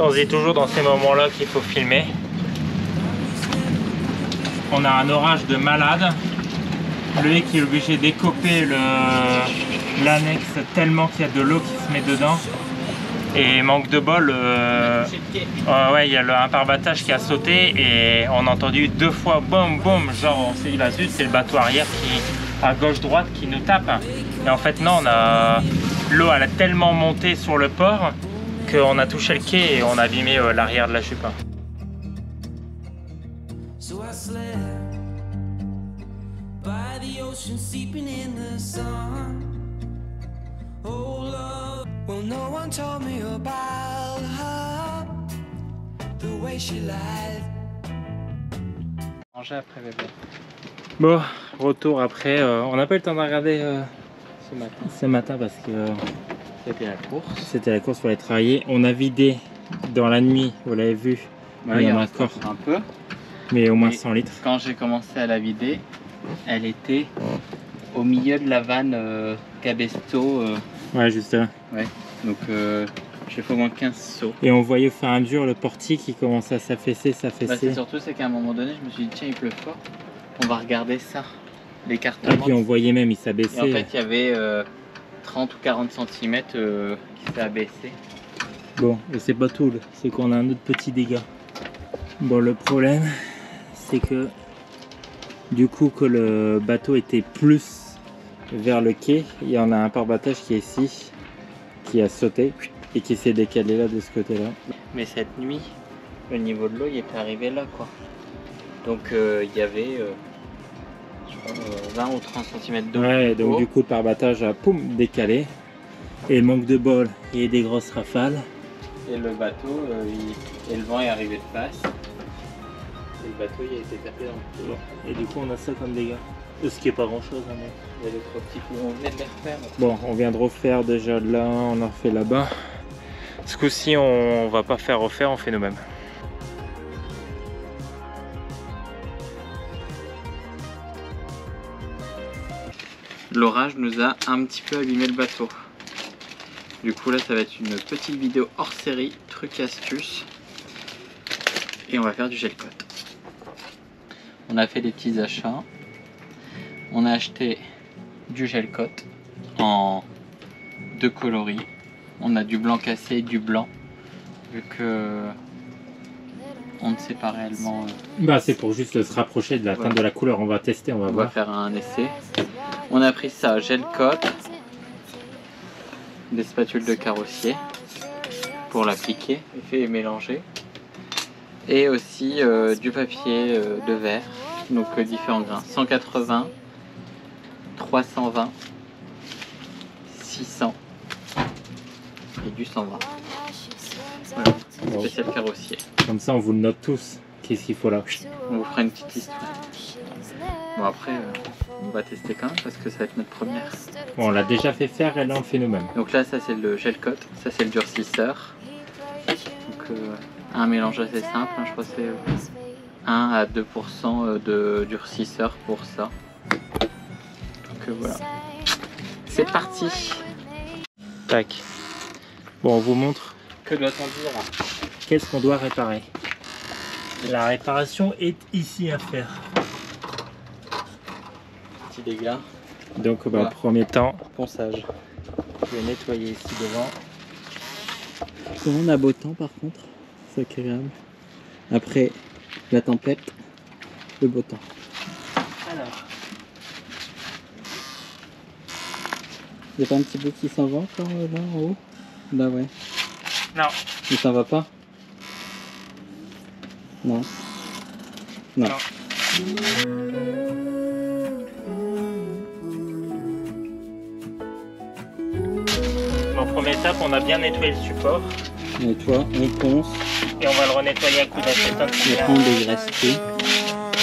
On se dit toujours dans ces moments-là qu'il faut filmer. On a un orage de malade. Lui qui est obligé d'écoper l'annexe tellement qu'il y a de l'eau qui se met dedans. Et manque de bol, ouais, il y a un pare-battage qui a sauté et on a entendu 2 fois boum boum, genre on s'est dit bah zut, c'est le bateau arrière qui à gauche-droite qui nous tape. Et en fait non, l'eau elle a tellement monté sur le port qu'on a touché le quai et on a abîmé l'arrière de la jupe. Well, no one told me about her, the way she lied. Manger après bébé. Bon, retour après. On n'a pas eu le temps de regarder ce matin parce que c'était la course. C'était la course pour aller travailler. On a vidé dans la nuit, vous l'avez vu. Ouais, il y en a encore un peu. Mais au moins 100 litres. Quand j'ai commencé à la vider, elle était au milieu de la vanne Cabesto. Ouais, juste là. Ouais, donc j'ai fait au moins 15 sauts. Et on voyait au fur et à mesure le portique qui commençait à s'affaisser, s'affaisser. Bah, c'est surtout qu'à un moment donné, je me suis dit, tiens, il pleut fort, on va regarder ça, l'écartement. Et puis on voyait même, il s'abaissait. Et en fait, il y avait 30 ou 40 cm qui s'est abaissé. Bon, et c'est pas tout, c'est qu'on a un autre petit dégât. Bon, le problème, c'est que du coup, que le bateau était plus vers le quai, il y en a un pare-battage qui est ici, qui a sauté et qui s'est décalé là de ce côté-là. Mais cette nuit, le niveau de l'eau, il était arrivé là, quoi. Donc il y avait je crois, 20 ou 30 cm d'eau. Ouais, donc du coup, le pare-battage a poum, décalé. Et manque de bol, il y a des grosses rafales. Et le bateau, et le vent est arrivé de face. Et le bateau, il a été tapé dans le pied. Et du coup, on a ça comme dégâts. Ce qui est pas grand chose, hein, mais... Il y a les 3 petits coups, on venait de les refaire. Bon, on vient de refaire déjà là, on a refait là-bas. Ce coup-ci, on va pas faire refaire, on fait nous-mêmes. L'orage nous a un petit peu abîmé le bateau. Du coup là ça va être une petite vidéo hors série, trucs et astuces. Et on va faire du gel coat. On a fait des petits achats. On a acheté du gel coat en 2 coloris. On a du blanc cassé et du blanc. Vu que on ne sait pas réellement. Bah c'est pour juste se rapprocher de la teinte de la couleur. On va tester, on va voir. On va faire un essai. On a pris ça, gel coat, des spatules de carrossier pour l'appliquer et mélanger. Et aussi du papier de verre, donc différents grains. 180, 320, 600 et du 120. Voilà, Bon. spécial carrossier. Comme ça on vous le note tous. Qu'est-ce qu'il faut là? On vous fera une petite liste. Bon après, on va tester quand même parce que ça va être notre première. Bon, on l'a déjà fait faire et là on le fait nous-mêmes. Donc là ça c'est le gel coat, ça c'est le durcisseur. Donc un mélange assez simple, hein, je crois que c'est 1 à 2% de durcisseur pour ça. Donc voilà. C'est parti. Tac. Bon, on vous montre. Que doit-on dire? Qu'est-ce qu'on doit réparer? La réparation est ici à faire. Petit dégât. Donc bah, Voilà. premier temps, Ponçage. je vais nettoyer ici devant. On a beau temps par contre, c'est agréable. Après la tempête, le beau temps. Alors, Il n'y a pas un petit bout qui s'en va encore là en haut? Là ouais. non. Il s'en va pas? Non. Non. En première étape, on a bien nettoyé le support On nettoie, on ponce, et on va le renettoyer à coups d'acétone. on prend des graissetés.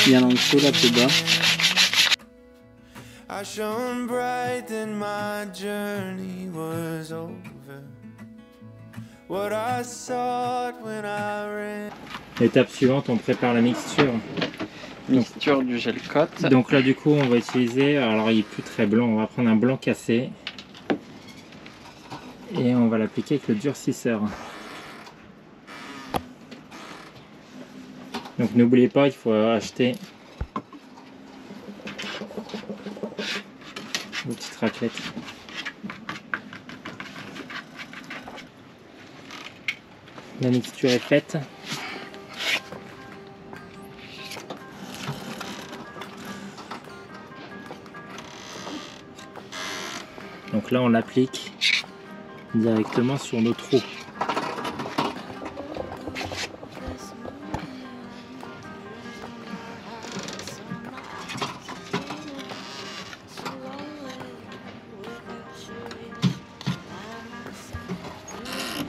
Bien en dessous là plus bas. I shone bright then my journey was over. What I sought when I ran. L'étape suivante, on prépare la mixture. Mixture du gel coat. Donc là, du coup, on va utiliser, alors il est plus très blanc, on va prendre un blanc cassé et on va l'appliquer avec le durcisseur. Donc n'oubliez pas, il faut acheter une petite raclette. La mixture est faite. Donc là on l'applique directement sur nos trous.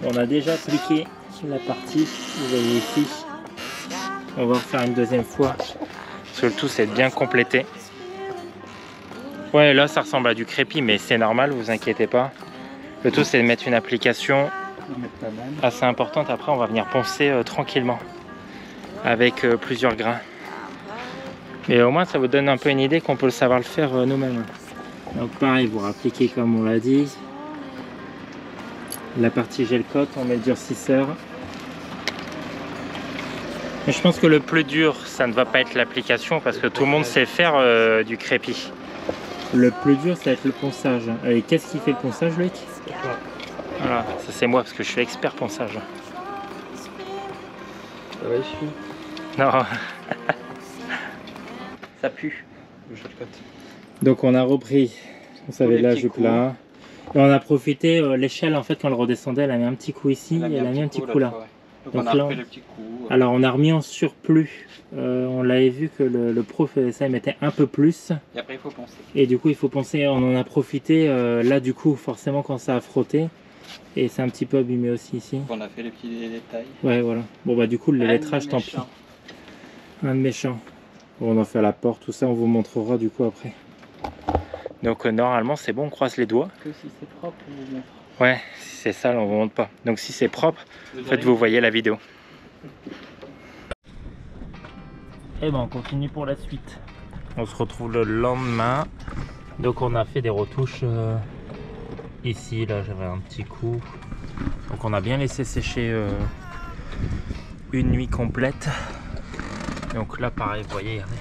On a déjà appliqué la partie, vous voyez ici. On va refaire une deuxième fois parce que le tout c'est bien complété. Ouais, là ça ressemble à du crépi, mais c'est normal, vous inquiétez pas. Le tout c'est de mettre une application assez importante. Après on va venir poncer tranquillement avec plusieurs grains. Mais au moins ça vous donne un peu une idée qu'on peut savoir le faire nous-mêmes. Donc pareil, vous appliquez comme on l'a dit. La partie gel coat, on met le durcisseur. Mais je pense que le plus dur, ça ne va pas être l'application parce que tout le monde sait faire du crépi. Le plus dur, ça va être le ponçage. Et qu'est-ce qui fait le ponçage, Loïc? Voilà, ça c'est moi parce que je suis expert ponçage. Ça va, ici? Non. Ça pue. Le gel coat. Donc on a repris, vous savez, la jupe là. Et on a profité, l'échelle en fait quand elle redescendait, elle a mis un petit coup ici et elle a mis un petit coup là. Donc on a repris le petit coup. Alors on a remis en surplus, on l'avait vu que le pro faisait ça, il mettait un peu plus. Et après il faut poncer. Et du coup il faut poncer, on en a profité, là du coup forcément quand ça a frotté. Et c'est un petit peu abîmé aussi ici. On a fait les petits détails. Ouais voilà. Bon bah du coup le lettrage tant pis. Un de méchant. Bon, on en fait à la porte, tout ça on vous montrera du coup après. Donc normalement c'est bon, on croise les doigts. Que si c'est propre, on vous montre. Ouais, si c'est sale, on vous montre pas. Donc si c'est propre, en fait vous voyez la vidéo. Et ben on continue pour la suite. On se retrouve le lendemain. Donc on a fait des retouches ici, là j'avais un petit coup. Donc on a bien laissé sécher une nuit complète. Donc là pareil, vous voyez, regardez.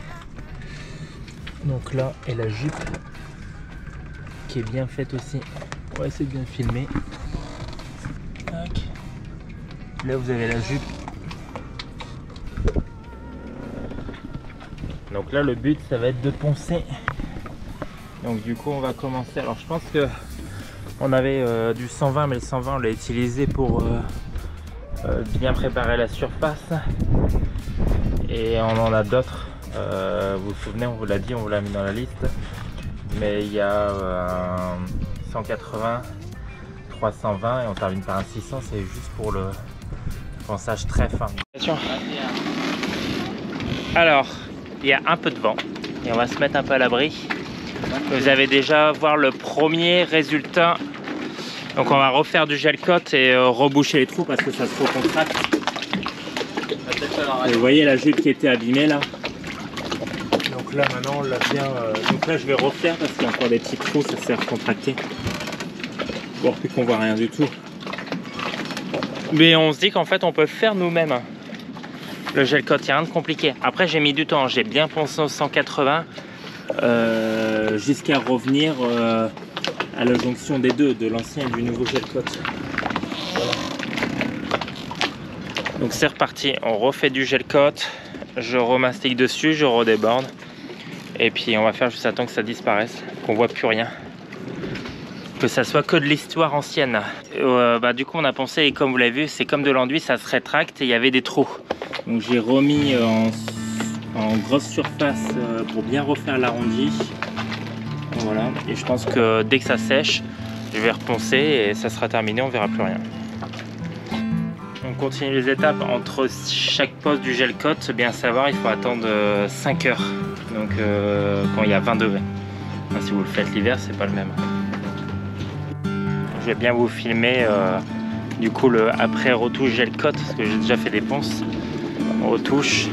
Donc là est la jupe qui est bien faite aussi. On va essayer de bien filmer. Tac. Là vous avez la jupe. Donc là le but ça va être de poncer. Donc du coup on va commencer. Alors je pense que on avait du 120, mais le 120 on l'a utilisé pour bien préparer la surface. Et on en a d'autres. Vous vous souvenez, on vous l'a dit, on vous l'a mis dans la liste. Mais il y a 180, 320 et on termine par un 600, c'est juste pour le ponçage très fin. Alors, il y a un peu de vent et on va se mettre un peu à l'abri. Vous avez déjà voir le premier résultat. Donc on va refaire du gel coat et reboucher les trous parce que ça se recontracte. Et vous voyez la jupe qui était abîmée là. Donc là maintenant on l'a bien. Donc là je vais refaire parce qu'il y a encore des petits trous, ça s'est recontracté. Bon, plus qu'on voit rien du tout. Mais on se dit qu'en fait on peut le faire nous-mêmes. Le gel coat, il n'y a rien de compliqué. Après j'ai mis du temps, j'ai bien poncé au 180 jusqu'à revenir à la jonction des deux, de l'ancien et du nouveau gel coat. Voilà. Donc c'est reparti, on refait du gel coat, je remastique dessus, je redéborde. Et puis on va faire juste à temps que ça disparaisse, qu'on voit plus rien. Que ça soit que de l'histoire ancienne. Du coup on a pensé, et comme vous l'avez vu, c'est comme de l'enduit, ça se rétracte et il y avait des trous. Donc j'ai remis en grosse surface pour bien refaire l'arrondi. Voilà, et je pense que dès que ça sèche, je vais reponcer et ça sera terminé, on verra plus rien. On continue les étapes. Entre chaque pose du gel coat, bien savoir, il faut attendre 5 heures. Donc quand il y a 20 degrés. Enfin, si vous le faites l'hiver, c'est pas le même. Je vais bien vous filmer du coup le après retouche gel coat parce que j'ai déjà fait des ponces. Retouche.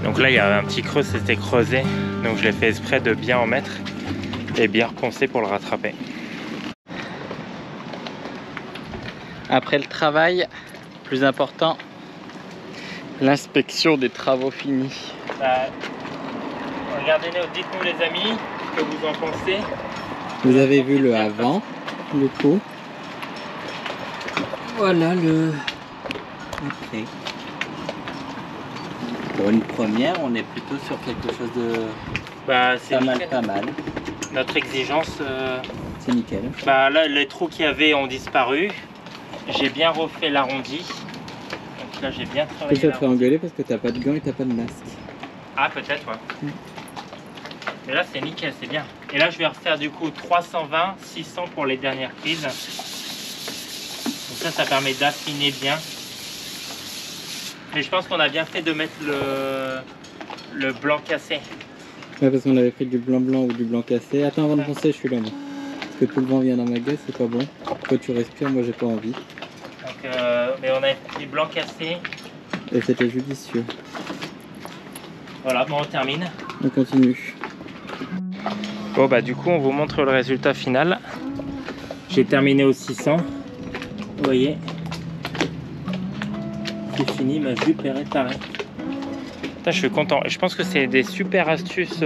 Donc là il y a un petit creux, c'était creusé, donc je l'ai fait exprès de bien en mettre et bien reponcer pour le rattraper. Après le travail, plus important, l'inspection des travaux finis. Regardez-nous, dites-nous les amis ce que vous en pensez. Vous avez vu le avant, du coup. Voilà le après. Pour une première, on est plutôt sur quelque chose de c'est pas mal. Notre exigence, C'est nickel. là les trous qu'il y avait ont disparu. J'ai bien refait l'arrondi. Donc là j'ai bien travaillé. Tu te fais engueuler parce que t'as pas de gants et t'as pas de masque. Ah peut-être ouais. Mais là c'est nickel, c'est bien. Et là je vais refaire du coup 320, 600 pour les dernières prises. Donc ça permet d'affiner bien. Mais je pense qu'on a bien fait de mettre le blanc cassé. Ouais, parce qu'on avait pris du blanc blanc ou du blanc cassé. Attends, avant de penser, je suis là moi. Parce que tout le vent vient dans ma gueule, c'est pas bon. Toi tu respires, moi j'ai pas envie. Donc, mais on a pris blanc cassé. Et c'était judicieux. Voilà, bon on termine. On continue. Bon bah du coup on vous montre le résultat final. J'ai terminé au 600. Vous voyez. C'est fini, ma jupe est réparée. Putain, je suis content. Je pense que c'est des super astuces.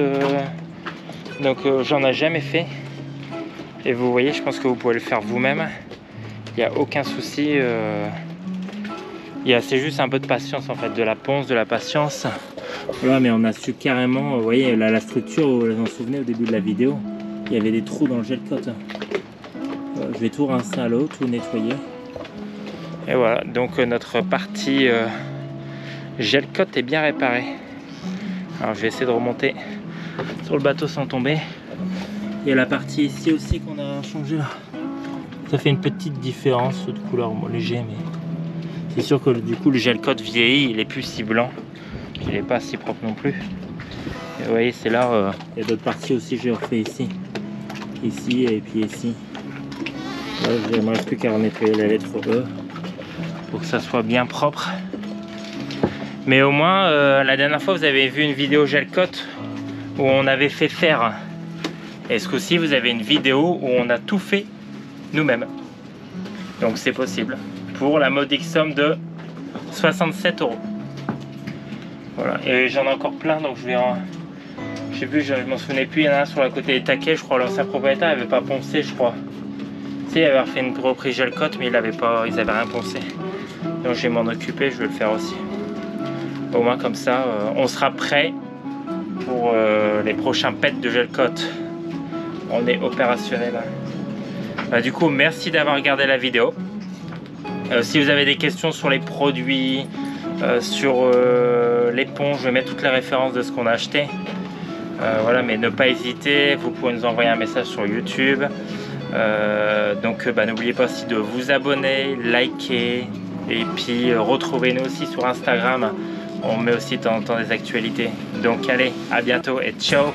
Donc j'en ai jamais fait. Et vous voyez, je pense que vous pouvez le faire vous-même. Il n'y a aucun souci. C'est juste un peu de patience en fait, de la ponce, de la patience. Voilà, mais on a su carrément, vous voyez, la structure, vous vous en souvenez au début de la vidéo, il y avait des trous dans le gel coat. Je vais tout rincer à l'eau, tout nettoyer. Et voilà, donc notre partie gel coat est bien réparée. Alors je vais essayer de remonter sur le bateau sans tomber. Il y a la partie ici aussi qu'on a changé là. Ça fait une petite différence de couleur léger, mais c'est sûr que du coup le gel coat vieillit, il est plus si blanc. Il n'est pas si propre non plus. Et vous voyez, c'est là, il y a d'autres parties aussi, j'ai refait ici. Ici et puis ici. Là, il ne me reste plus qu'à nettoyer la lettre E pour que ça soit bien propre. Mais au moins, la dernière fois, vous avez vu une vidéo gel coat où on avait fait faire. Et ce coup-ci, vous avez une vidéo où on a tout fait nous-mêmes. Donc c'est possible. Pour la modique somme de 67 €. Voilà, et j'en ai encore plein, donc je vais en... Je sais plus, je m'en souvenais plus, il y en a un sur la côté des taquets, je crois, l'ancien propriétaire n'avait pas poncé, je crois. Tu sais, il avait fait une reprise gel coat, mais ils avaient rien poncé. Donc je vais m'en occuper, je vais le faire aussi. Au moins comme ça, on sera prêt pour les prochains pets de gel coat. On est opérationnel. Du coup, merci d'avoir regardé la vidéo. Si vous avez des questions sur les produits, sur l'éponge, je vais mettre toutes les références de ce qu'on a acheté. Voilà, mais ne pas hésiter, vous pouvez nous envoyer un message sur YouTube. Donc n'oubliez pas aussi de vous abonner, liker, et puis retrouvez-nous aussi sur Instagram. On met aussi de temps en temps des actualités. Donc allez, à bientôt et ciao!